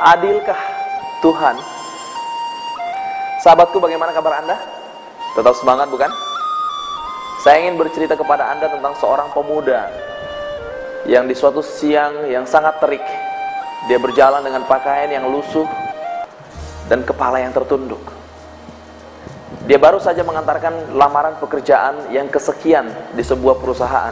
Adilkah Tuhan? Sahabatku, bagaimana kabar Anda? Tetap semangat bukan? Saya ingin bercerita kepada Anda tentang seorang pemuda yang di suatu siang yang sangat terik, dia berjalan dengan pakaian yang lusuh dan kepala yang tertunduk. Dia baru saja mengantarkan lamaran pekerjaan yang kesekian di sebuah perusahaan.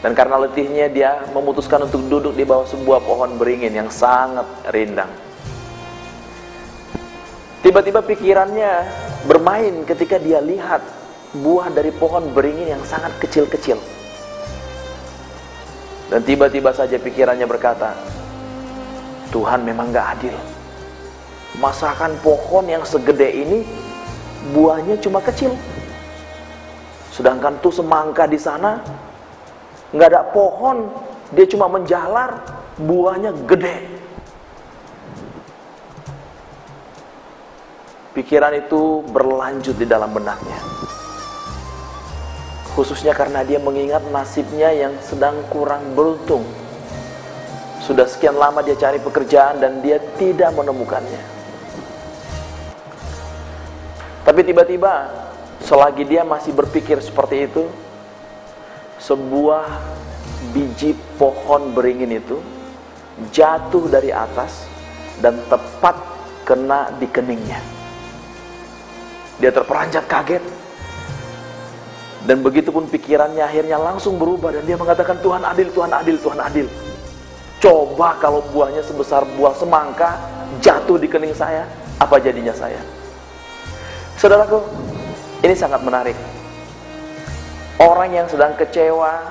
Dan karena letihnya dia memutuskan untuk duduk di bawah sebuah pohon beringin yang sangat rindang. Tiba-tiba pikirannya bermain ketika dia lihat buah dari pohon beringin yang sangat kecil-kecil. Dan tiba-tiba saja pikirannya berkata, Tuhan memang gak adil. Masakan pohon yang segede ini buahnya cuma kecil. Sedangkan tuh semangka di sana nggak ada pohon, dia cuma menjalar, buahnya gede. Pikiran itu berlanjut di dalam benaknya, khususnya karena dia mengingat nasibnya yang sedang kurang beruntung. Sudah sekian lama dia cari pekerjaan dan dia tidak menemukannya. Tapi tiba-tiba selagi dia masih berpikir seperti itu, sebuah biji pohon beringin itu jatuh dari atas dan tepat kena di keningnya. Dia terperanjat kaget, dan begitupun pikirannya akhirnya langsung berubah, dan dia mengatakan, Tuhan adil, Tuhan adil, Tuhan adil. Coba kalau buahnya sebesar buah semangka jatuh di kening saya, apa jadinya saya? Saudaraku, ini sangat menarik. Orang yang sedang kecewa,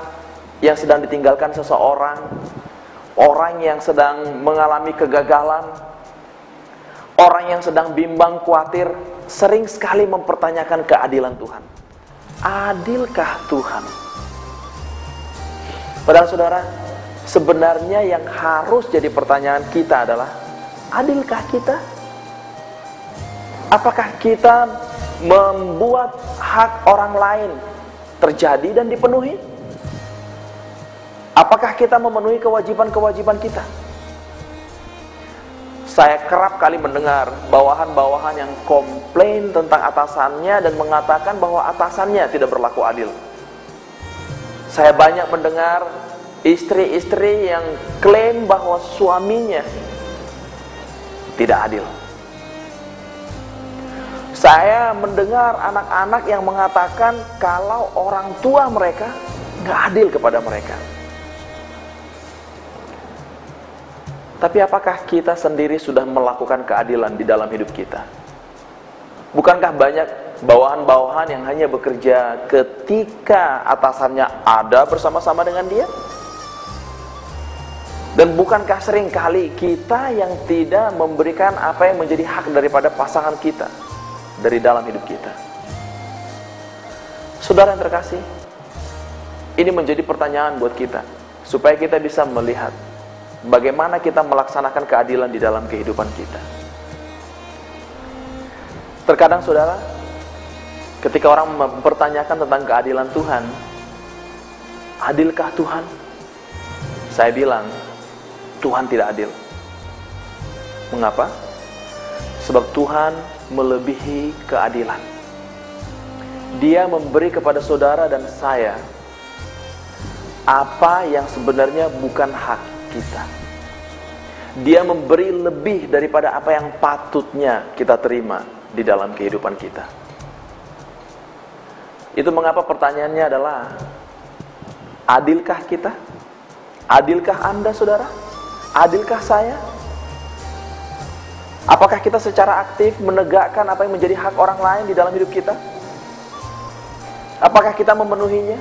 yang sedang ditinggalkan seseorang, orang yang sedang mengalami kegagalan, orang yang sedang bimbang, khawatir, sering sekali mempertanyakan keadilan Tuhan. Adilkah Tuhan? Padahal saudara, sebenarnya yang harus jadi pertanyaan kita adalah, adilkah kita? Apakah kita membuat hak orang lain terjadi dan dipenuhi? Apakah kita memenuhi kewajiban-kewajiban kita? Saya kerap kali mendengar bawahan-bawahan yang komplain tentang atasannya dan mengatakan bahwa atasannya tidak berlaku adil. Saya banyak mendengar istri-istri yang klaim bahwa suaminya tidak adil. Saya mendengar anak-anak yang mengatakan kalau orang tua mereka nggak adil kepada mereka. Tapi apakah kita sendiri sudah melakukan keadilan di dalam hidup kita? Bukankah banyak bawahan-bawahan yang hanya bekerja ketika atasannya ada bersama-sama dengan dia? Dan bukankah sering kali kita yang tidak memberikan apa yang menjadi hak daripada pasangan kita dari dalam hidup kita? Saudara yang terkasih, ini menjadi pertanyaan buat kita, supaya kita bisa melihat bagaimana kita melaksanakan keadilan di dalam kehidupan kita. Terkadang saudara, ketika orang mempertanyakan tentang keadilan Tuhan, adilkah Tuhan? Saya bilang, Tuhan tidak adil. Mengapa? Sebab Tuhan melebihi keadilan. Dia memberi kepada saudara dan saya apa yang sebenarnya bukan hak kita. Dia memberi lebih daripada apa yang patutnya kita terima di dalam kehidupan kita. Itu mengapa pertanyaannya adalah, adilkah kita? Adilkah Anda, saudara? Adilkah saya? Apakah kita secara aktif menegakkan apa yang menjadi hak orang lain di dalam hidup kita? Apakah kita memenuhinya?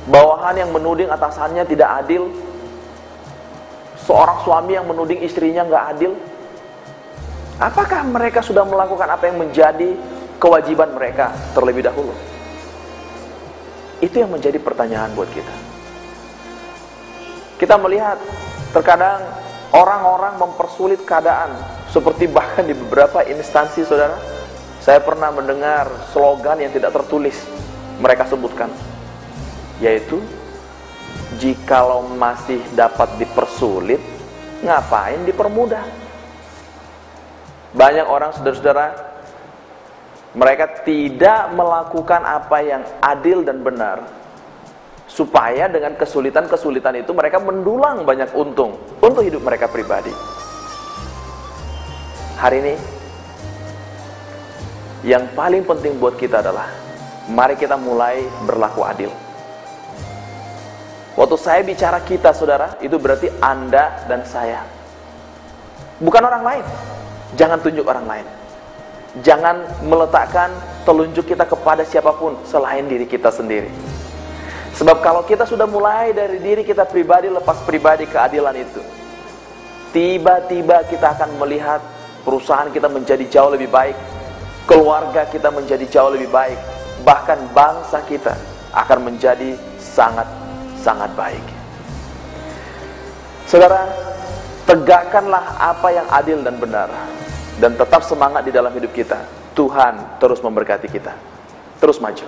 Bawahan yang menuding atasannya tidak adil, seorang suami yang menuding istrinya nggak adil, apakah mereka sudah melakukan apa yang menjadi kewajiban mereka terlebih dahulu? Itu yang menjadi pertanyaan buat kita. Kita melihat terkadang orang-orang mempersulit keadaan, seperti bahkan di beberapa instansi, saudara. Saya pernah mendengar slogan yang tidak tertulis mereka sebutkan, yaitu, jikalau masih dapat dipersulit, ngapain dipermudah? Banyak orang, saudara-saudara, mereka tidak melakukan apa yang adil dan benar, supaya dengan kesulitan-kesulitan itu mereka mendulang banyak untung untuk hidup mereka pribadi. Hari ini, yang paling penting buat kita adalah, mari kita mulai berlaku adil. Waktu saya bicara kita, saudara, itu berarti Anda dan saya, bukan orang lain. Jangan tunjuk orang lain. Jangan meletakkan telunjuk kita kepada siapapun selain diri kita sendiri. Sebab kalau kita sudah mulai dari diri kita pribadi, lepas pribadi keadilan itu, tiba-tiba kita akan melihat perusahaan kita menjadi jauh lebih baik, keluarga kita menjadi jauh lebih baik, bahkan bangsa kita akan menjadi sangat baik. Saudara, tegakkanlah apa yang adil dan benar, dan tetap semangat di dalam hidup kita. Tuhan terus memberkati kita. Terus maju.